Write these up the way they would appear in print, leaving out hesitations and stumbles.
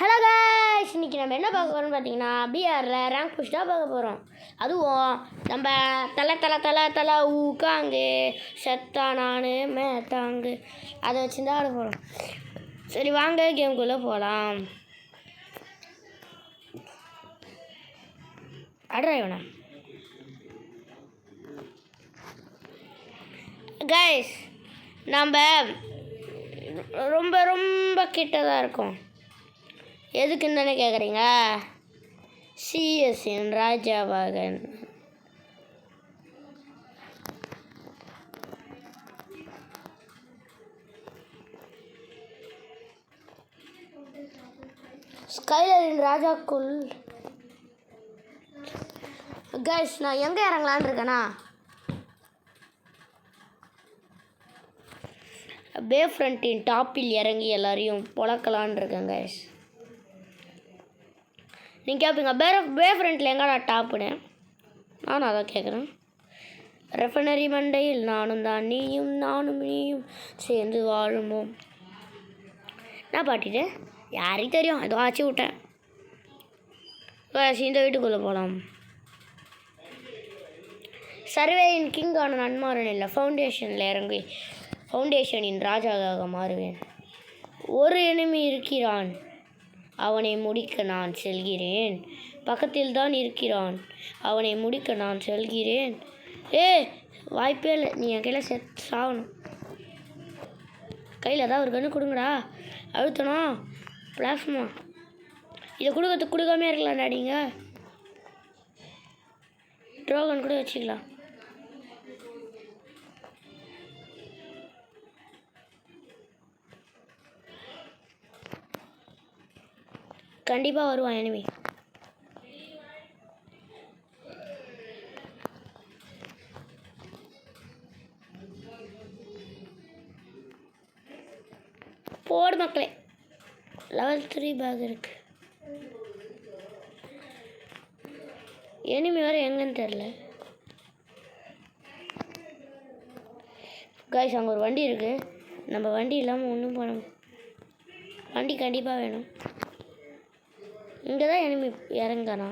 Hello guys, இன்றைக்கி நம்ம என்ன பார்க்க போகிறோம்னு பார்த்தீங்கன்னா பிஆரில் ரேங்க் புஷ் தான் பார்க்க போகிறோம். அதுவும் நம்ம தலை ஊக்காங்கு செத்தா நான் மேத்தாங்கு அதை வச்சுருந்தா ஆட போகிறோம். சரி வாங்க கேம்குள்ளே போகலாம். ஆடுறா இவனா கைஸ், நம்ம ரொம்ப ரொம்ப கிட்டதாக இருக்கோம். எதுக்குன்னு தானே கேட்குறீங்க? சிஎஸ்என் ராஜாவாக ஸ்கைலரின் ராஜாக்குள் கைஸ், நான் எங்கே இறங்கலான் இருக்கேனா பே ஃப்ரண்ட்டின் டாப்பில் இறங்கி எல்லாரையும் பொழக்கலான் இருக்கேன் கைஸ். நீங்கள் கேட்பீங்க பே ஃப்ரண்ட்டில் எங்கடா டாப்புன்னு? நானும் அதான் கேட்குறேன். ரெஃபனரி மண்டையில் நானும் தான் நீயும் நானும் நீயும் சேர்ந்து வாழும்போம். என்ன பாட்டிட்டு யாரையும் தெரியும், ஏதோ ஆச்சு விட்டேன். இந்த வீட்டுக்குள்ளே போகலாம். சர்வேயின் கிங்கான நன்மாறன் இல்லை, ஃபவுண்டேஷனில் இறங்கி ஃபவுண்டேஷனின் ராஜாவாக மாறுவேன். ஒரு எனிமி இருக்கிறான், அவனை முடிக்க நான் செல்கிறேன். பக்கத்தில் தான் இருக்கிறான், அவனை முடிக்க நான் செல்கிறேன். வாய்ப்பே இல்லை, நீ என் கையில் சாகணும். கையில் ஏதாவது ஒரு கன்று கொடுங்கடா. அழுத்தணும் பிளாஸ்மா. இதை கொடுக்காமே இருக்கலாம்டா. நீங்கள் ட்ரோகன் கூட வச்சுக்கலாம். கண்டிப்பாக வருவான் எனிமி. போடு மக்களே, லெவல் 3 பேக் இருக்கு. எனிமி வேறு எங்கன்னு தெரில கைஸ். அங்கே ஒரு வண்டி இருக்குது. நம்ம வண்டி இல்லாமல் ஒன்றும் பண்ண. வண்டி கண்டிப்பாக வேணும். இங்கே தான் எனிமி இறங்கானா?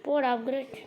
போட அப்கிரேட்.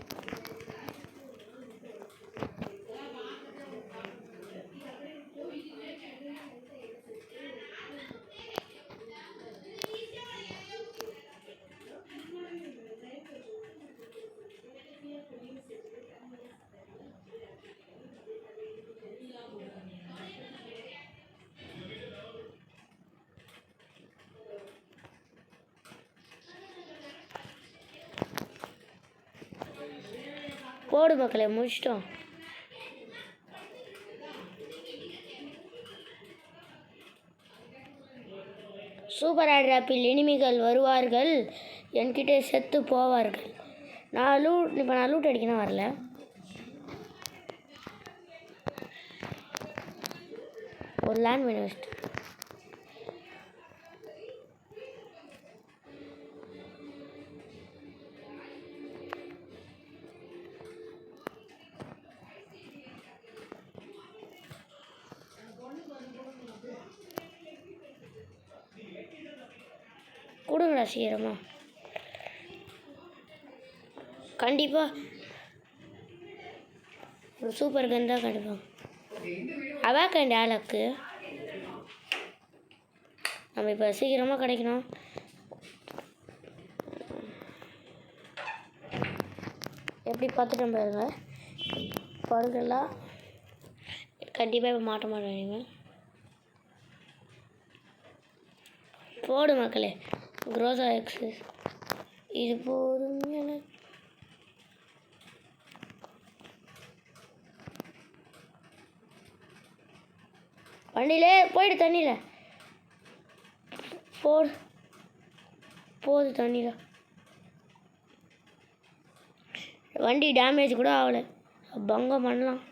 போடு மக்களே, முடிச்சிட்டோம். சூப்பர் ஆட்ராப்பில் எனிமிகள் வருவார்கள், என்கிட்ட செத்து போவார்கள். நான் லூட் அடிக்கணும் வரல. ஒரு லேண்ட் மைன் வச்சுட்டு கொடுங்கடா சீக்கிரமா. கண்டிப்பாக ஒரு சூப்பர் கன் தான் கிடைப்பாங்க. அவாக்கண்டி ஆளுக்கு நம்ம இப்போ சீக்கிரமாக கிடைக்கணும். எப்படி பார்த்துட்டு பாருங்க. படுக்கலாம் கண்டிப்பாக இப்போ மாட்ட மாட்டேன். போடு மக்களே, குரோசா எக்ஸு இது போதும் எனக்கு. வண்டியிலே போயிடு தண்ணியில் போகுது தண்ணியில். வண்டி டேமேஜ் கூட ஆகலை, பங்கம் பண்ணலாம்.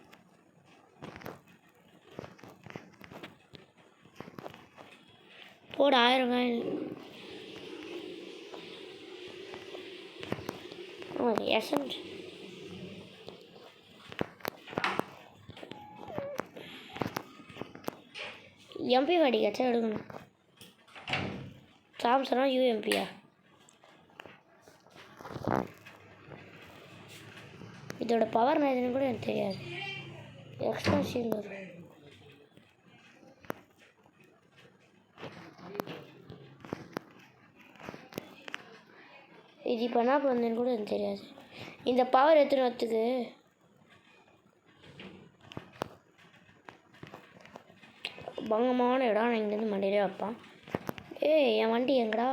போடு 1000 காயின். எசன்ட் எம்பி வாடி கச்சா எடுக்கணும். சாம்சனா யூஎம்பியா? இதோட பவர் நான் எதுன்னு கூட எனக்கு தெரியாது. எக்ஸ்ட்ரா ஷீல்டு இது இப்போ என்ன பண்ணுன்னு கூட எனக்கு தெரியாது. இந்த பவர் எத்தனை வரத்துக்கு பங்கமான இடம். நான் இங்கேருந்து மண்டியிலே வைப்பான். என் வண்டி எங்கடா?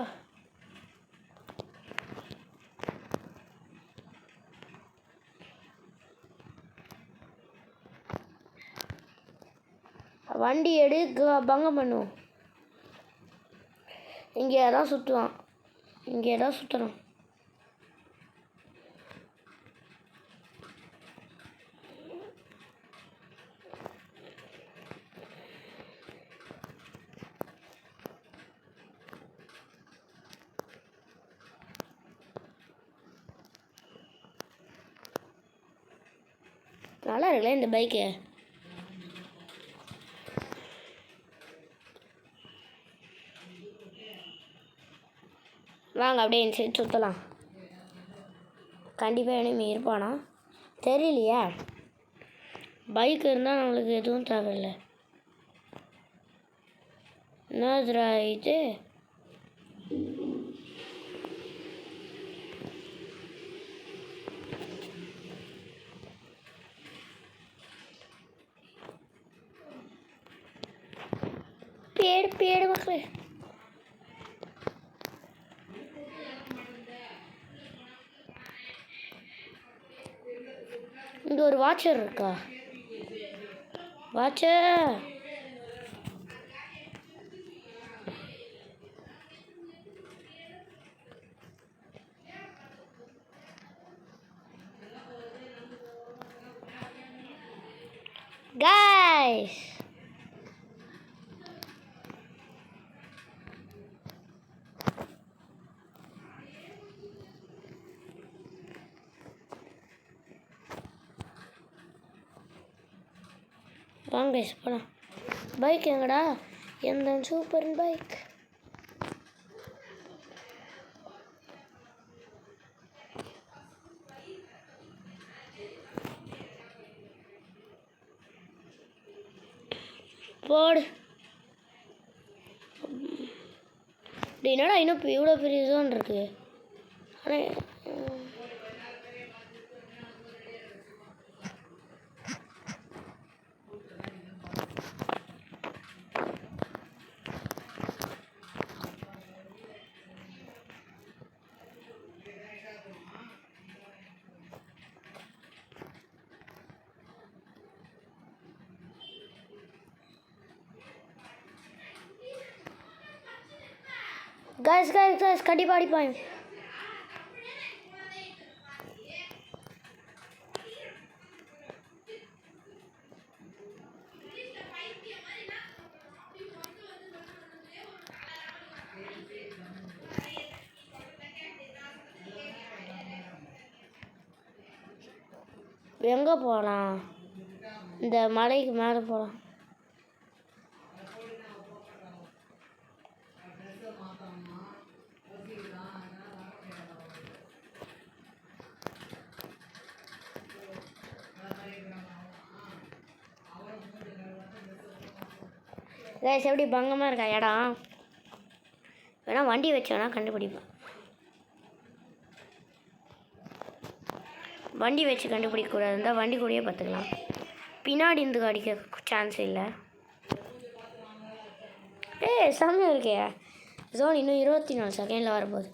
வண்டி எடு, பங்கம் பண்ணும். இங்கே தான் சுற்றுவான். இங்கே தான் சுற்றணும். நல்லா இருக்குல்ல இந்த பைக்கு. வாங்க அப்படியே இந்த சைடு சுற்றலாம். கண்டிப்பாக இனிமே இருப்பானா தெரியலையா? பைக் இருந்தால் நம்மளுக்கு எதுவும் தேவையில்லை. என்னதுரா இது? பேடு மக்களே. இங்கே ஒரு வாட்சர் இருக்கா? வாட்சர் கைஸ், வாங்க கைஸ் போகலாம். பைக் எங்கடா? எந்த சூப்பர் பைக். போடு. என்னடா இன்னும் இவ்வளோ பெரிய ஜோன் இருக்கு. ஆனால் guys கண்டிப்பாக அடிப்பாங்க. எங்கே போகலாம்? இந்த மலைக்கு மேலே போகலாம். கைஸ் எப்படி பங்கமாக இருக்கா இடம்? வேணா வண்டி வச்சோன்னா கண்டுபிடிப்பேன். வண்டி வச்சு கண்டுபிடிக்கக்கூடாது இருந்தால் வண்டி கூடயே பார்த்துக்கலாம். பின்னாடி இருந்து அடிக்க சான்ஸ் இல்லை. செம்மையாக இருக்கே ஜோன். இன்னும் 24 செகண்டில் வரப்போகுது.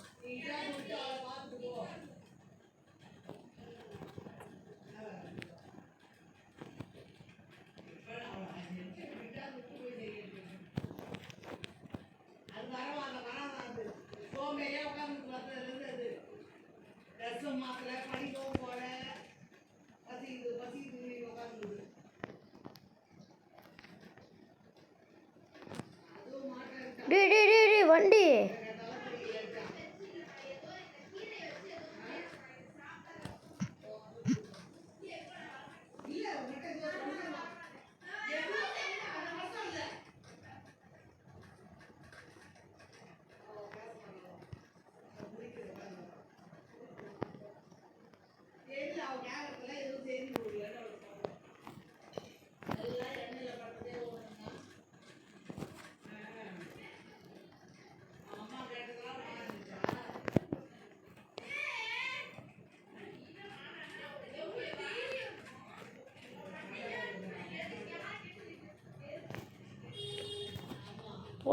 வண்டி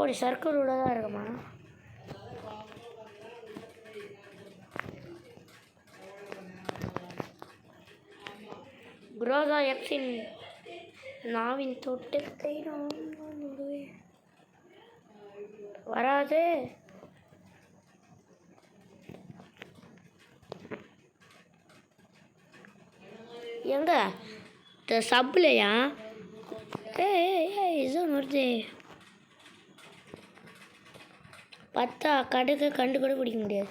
போடி சர்க்கிளோட தான் இருக்குமா? குரோதா எக்ஸின் நாவின் தொட்டத்தை வராது. எங்க சப்லையா? இதுதான் வருது. 10 கடுக்க கண்டு கூட பிடிக்க முடியாது.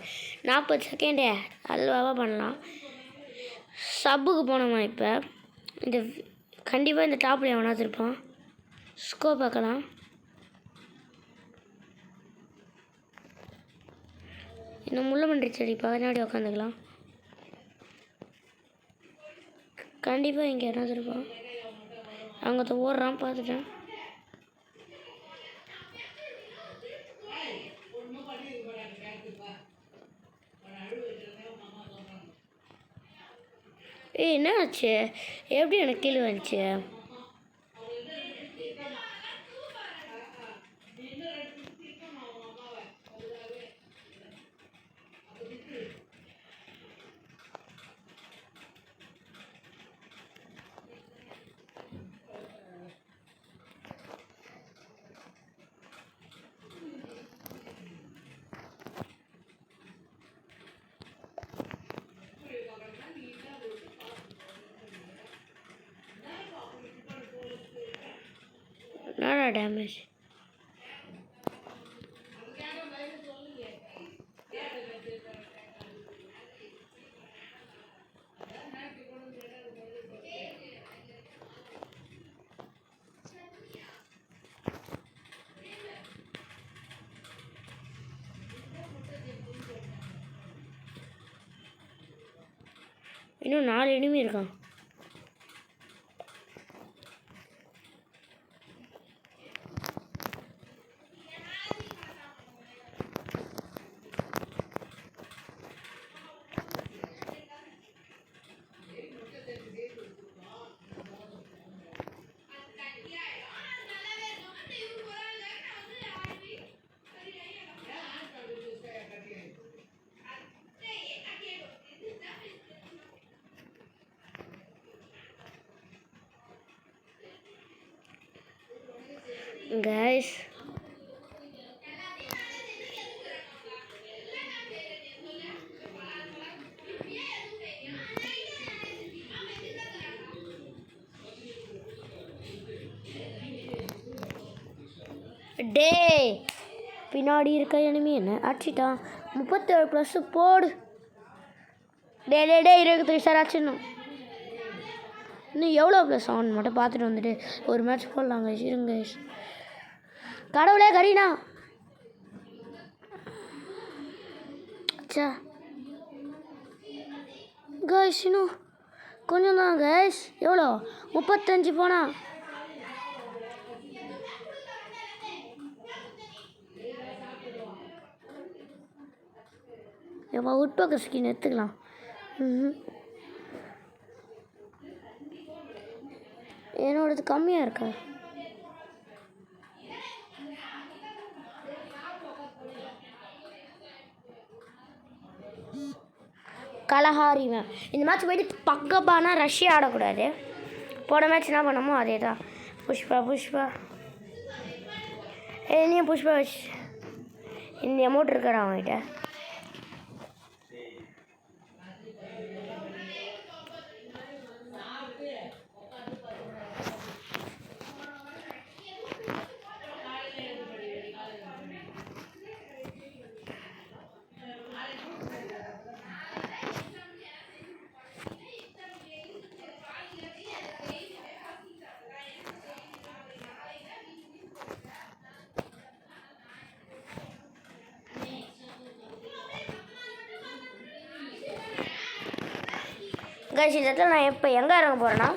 40 செகண்டே அல்வாவாக பண்ணலாம். சப்புக்கு போனோமா இப்போ? இந்த கண்டிப்பாக இந்த டாப்பில் எவனாவது இருப்பான். ஸ்கோ பார்க்கலாம். இன்னும் முள்ளமன்றி செடி பின்னாடி உட்காந்துக்கலாம். கண்டிப்பாக இங்கே எவனாவது இருப்பான். அவங்க ஓடுறான் பார்த்துட்டேன். என்ன ஆச்சு? எப்படி எனக்கு கீழே வந்துச்சு? என்னடா டேமேஜ்? இன்னும் 4 எனிமி இருக்கான். Guys, டே பின்னாடி இருக்க எனிமி என்ன அடிச்சிட்டான். 37+ போடு. டே 23 சார் அடிச்சிடணும். இன்னும் எவ்வளோ ப்ளஸ் ஆன் மட்டும் பார்த்துட்டு வந்துட்டு ஒரு மேட்ச் போடலாங்க. இருங்க கடவுளே கரீனா. அச்சா கைஸ் இன்னும் கொஞ்சம் தான் கைஸ். எவ்வளோ? 35 போனா. எப்போ உட்பக்க ஸ்கின் எடுத்துக்கலாம். என்னோடது கம்மியாக இருக்கா? கலஹாரிவன் இந்த மேட்ச் போயிட்டு பக்கப்பானா ரஷ்யா ஆடக்கூடாது. போன மேட்ச் என்ன பண்ணமோ அதே தான். புஷ்பா நீ புஷ்பா வச்சு இந்த அமௌண்ட் இருக்காடா அவன்கிட்ட. கைஸ் இந்த இடத்துல நான் இப்போ எங்கே இறங்க போகிறேன்னா,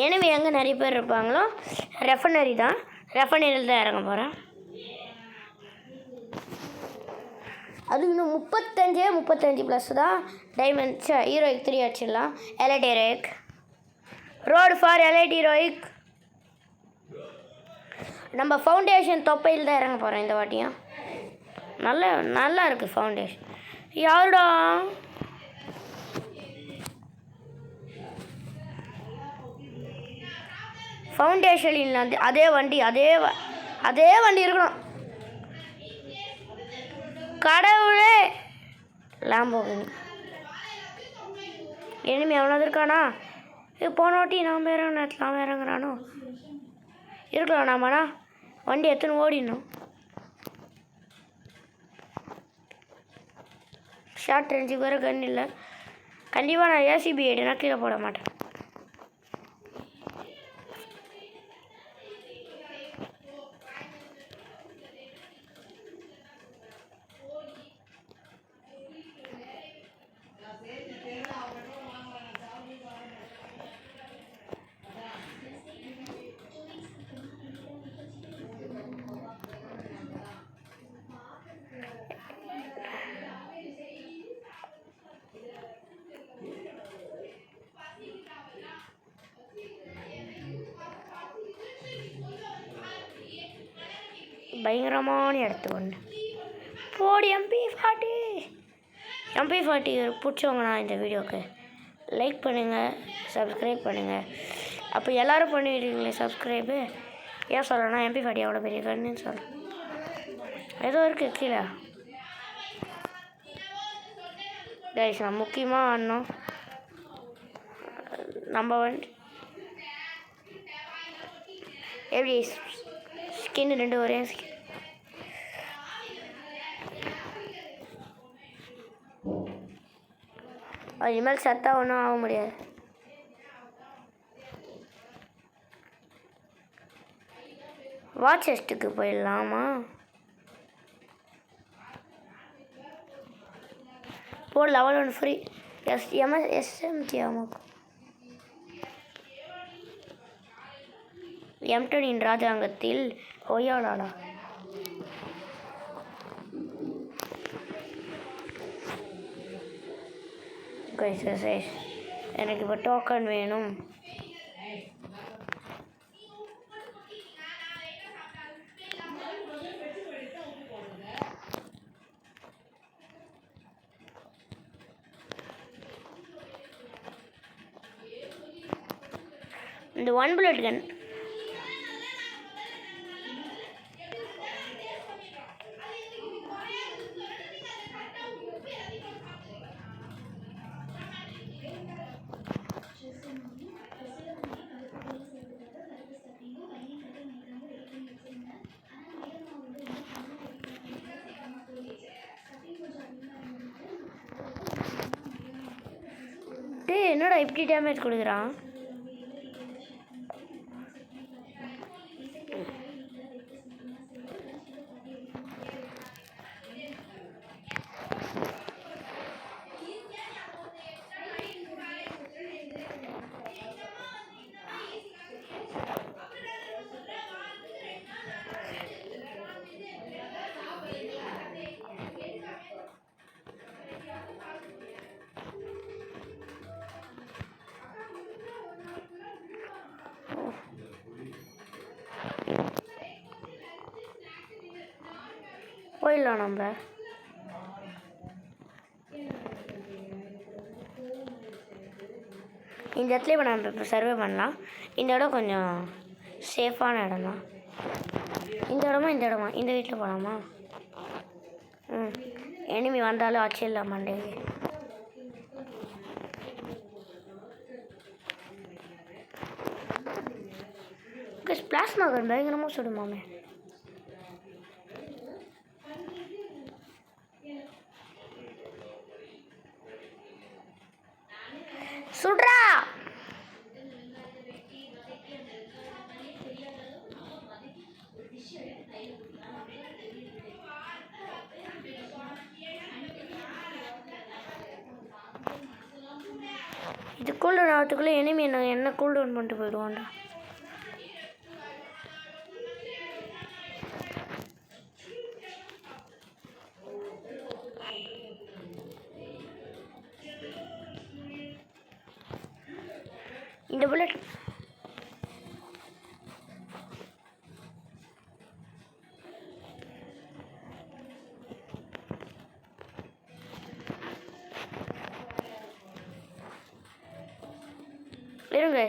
எனிமி எங்கே நிறைய பேர் இருப்பாங்களோ ரெஃபனரி தான், ரெஃபனரியில் தான் இறங்க போகிறேன். அது இன்னும் 35+ தான் டைமண்ட்ஸ். ஹீரோயிக் 3 அடிச்சிடலாம். Elite heroic road for elite heroic. நம்ம ஃபவுண்டேஷன் தொப்பையில் தான் இறங்க போகிறோம் இந்த வாட்டியும். நல்லா இருக்குது ஃபவுண்டேஷன். யாருடா ஃபவுண்டேஷனில் அதே வண்டி இருக்கணும். கடவுளே, லாம்போகினி. எனிமி எவ்வளோ இருக்கானா? போன வாட்டி நாம் இறங்குறானோ இருக்கலாம். நாமண்ணா வண்டி எத்தனை ஓடிடணும். ஷார்ட் ரேஞ்சுக்கு வேறு கன் இல்லை. கண்டிப்பாக நான் ஏசிபி ஐடினா கீழே போட மாட்டேன். பயங்கரமான இடத்து ஒன்று போடி. MP40 பிடிச்சவங்கண்ணா இந்த வீடியோவுக்கு லைக் பண்ணுங்கள், சப்ஸ்கிரைப் பண்ணுங்கள். அப்போ எல்லோரும் பண்ணிடுறீங்களே சப்ஸ்கிரைபு. ஏன் சொல்லணும்னா MP40 எவ்வளோ பெரிய கண்ணுன்னு சொல்ல ஏதோ இருக்குது கீழே. கைஸ் நான் முக்கியமாக ஆடணும். நம்ம எப்படி ஸ்கின் 2 ஒரே ஸ்கின். அது இனிமேல் சத்தா ஒன்றும் ஆக முடியாது. வாட்ச் செஸ்ட்டுக்கு போயிடலாமா? போடு, லெவல் 1 ஃப்ரீ. SMT ஆமாம். எம்டனின் ராஜாங்கத்தில் ஒய்யாளாடா. எனக்கு இப்போ டோக்கன் வேணும். இந்த 1 புல்லட் கன் என்னடா இப்படி டேமேஜ் கொடுக்குறான்? போயிடலாம் நம்ம. இந்த இடத்துல இப்போ நம்ம இப்போ சர்வே பண்ணலாம். இந்த இடம் கொஞ்சம் சேஃபான இடம் தான். இந்த இடமா இந்த வீட்டில் போகலாமா? எனிமி வந்தாலும் ஆச்சு இல்லை மண்டேக்கு. பிளாஸ்மா கன் பயங்கரமாக சுடுமாமே. சுட்ரா. இது கூல்டவுன் ஆகிறதுக்குள்ளே எனிமி என்ன கூல்டவுன் பண்ணிட்டு போயிடுவான்டா. இந்த புல்லட் இருங்க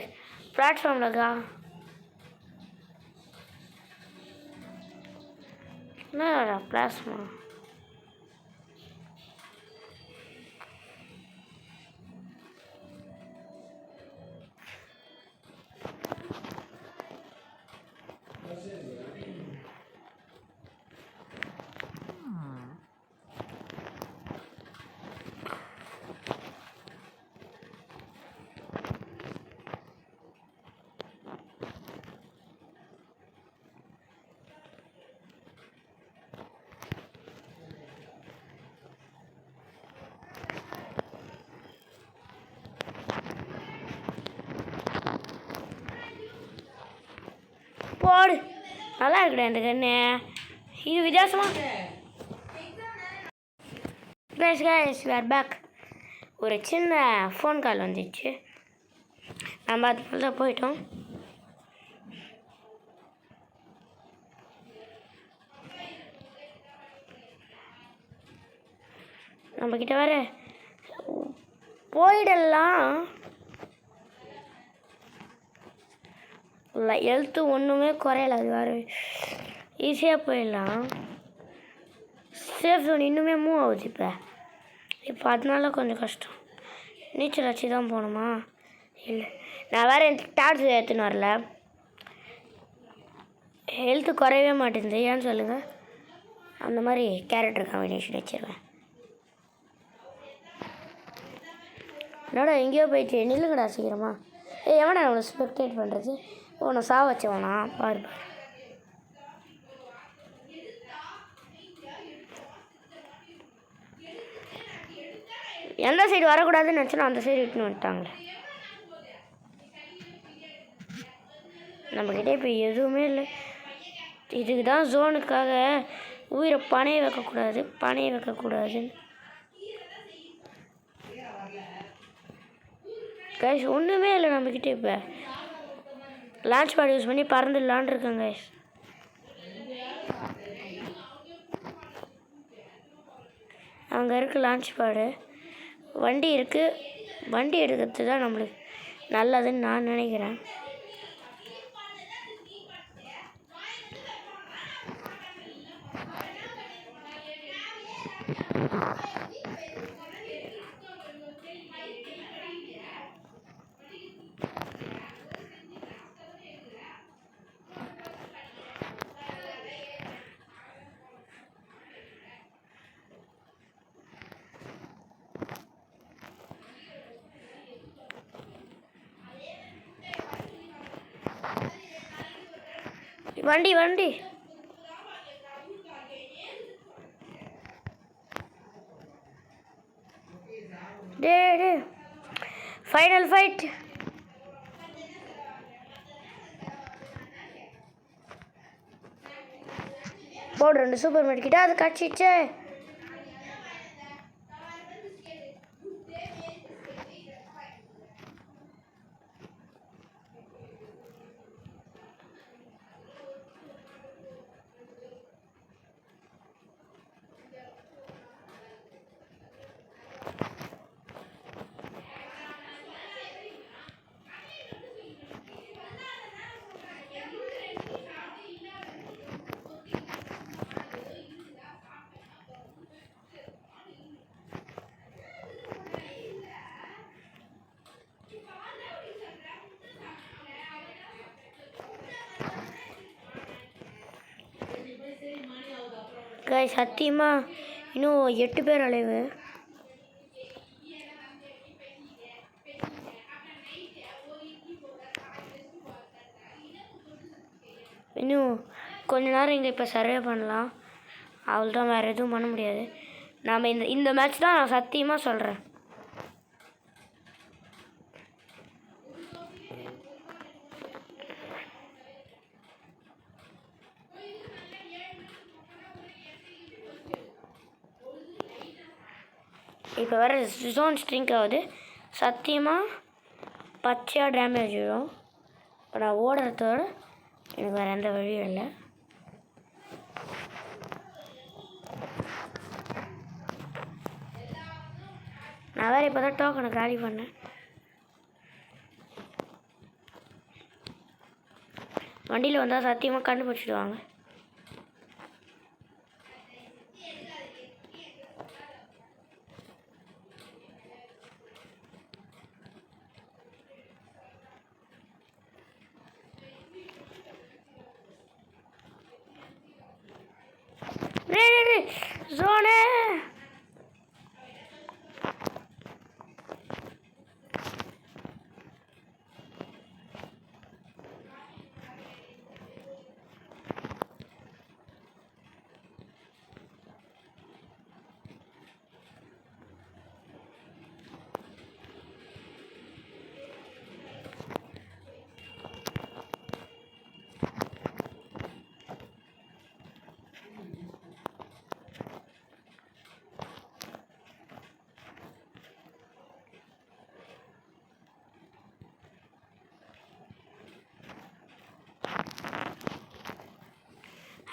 பிளாட்ஃபார்ம்லக்கா என்னடா பிளாஸ்மா போடு நல்லா இருக்குடா இந்த கண்ணு இது வித்தியாசமாக கைஸ் வேர் பேக் ஒரு சின்ன ஃபோன் கால் வந்துச்சு நம்ம அது தான் போயிட்டோம் நம்மக்கிட்ட வேறு போயிடலாம் இல்லை ஹெல்த்து ஒன்றுமே குறையல அது வேறு ஈஸியாக போயிடலாம் சேஃப் ஜோன் இன்னுமே மூவ் ஆகுது இப்போ அதனால கொஞ்சம் கஷ்டம் நீச்சல் அடிச்சு தான் போகணுமா இல்லை நான் வேறு எனக்கு டார்ச் எடுத்துன்னு வரல ஹெல்த்து குறையவே மாட்டேங்குது ஏன்னு சொல்லுங்கள் அந்த மாதிரி கேரக்டர் காம்பினேஷன் வச்சுருவேன் என்னடா எங்கேயோ போயிட்டு நில்லுங்கடா சீக்கிரமா எவனா அவனை ஸ்பெக்டேட் பண்ணுறது உன்னை சாவ வச்சவனா பாரு எந்த சைடு வரக்கூடாதுன்னு நினச்சோன்னா அந்த சைடு விட்டுன்னு வந்துட்டாங்களே நம்மக்கிட்ட இப்போ எதுவுமே இல்லை இதுக்கு தான் ஜோனுக்காக உயிரை பணைய வைக்கக்கூடாதுன்னு கைஸ் ஒன்றுமே இல்லை நம்மக்கிட்ட இப்போ லான்ச் பேட் யூஸ் பண்ணி பறந்துடலான் இருக்கேன் கைஸ் அங்கே இருக்குது லான்ச் பேடு வண்டி இருக்குது வண்டி எடுக்கிறது தான் நம்மளுக்கு நல்லதுன்னு நான் நினைக்கிறேன் வண்டி டே ஃபைனல் ஃபைட் போடு 2 சூப்பர் மார்க்கெட் கிட்ட அது கட்சிச்சே கைஸ் சத்தியமாக இன்னும் 8 பேர் அலைவு இன்னும் கொஞ்ச நேரம் இங்கே இப்போ சர்வே பண்ணலாம் அவ்வளோதான் வேறு எதுவும் பண்ண முடியாது நாம் இந்த மேட்ச் தான் நான் சத்தியமாக சொல்கிறேன் இப்போ வேறு ஜோன் ஸ்ட்ரிங்க் ஆகுது சத்தியமாக பச்சையாக டேமேஜ் விடும் இப்போ நான் ஓடுறதோட எனக்கு வேறு எந்த வழியும் இல்லை நான் வேறு இப்போ தான் டோக்கனை காலி பண்ணேன் வண்டியில் வந்தால் சத்தியமாக கண்டுபிடிச்சிடுவாங்க. ஜோனே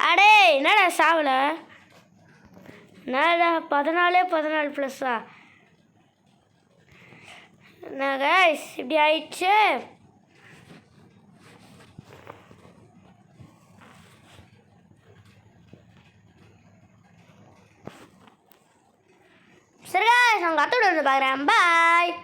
அடே என்னடா சாவல? என்னடா 14 ப்ளஸ்ஸா? என்ன கைஸ் இப்படி ஆயிடுச்சு? சரி கைஸ், அவங்க அத்தோட வந்து பார்க்குறேன். பாய்.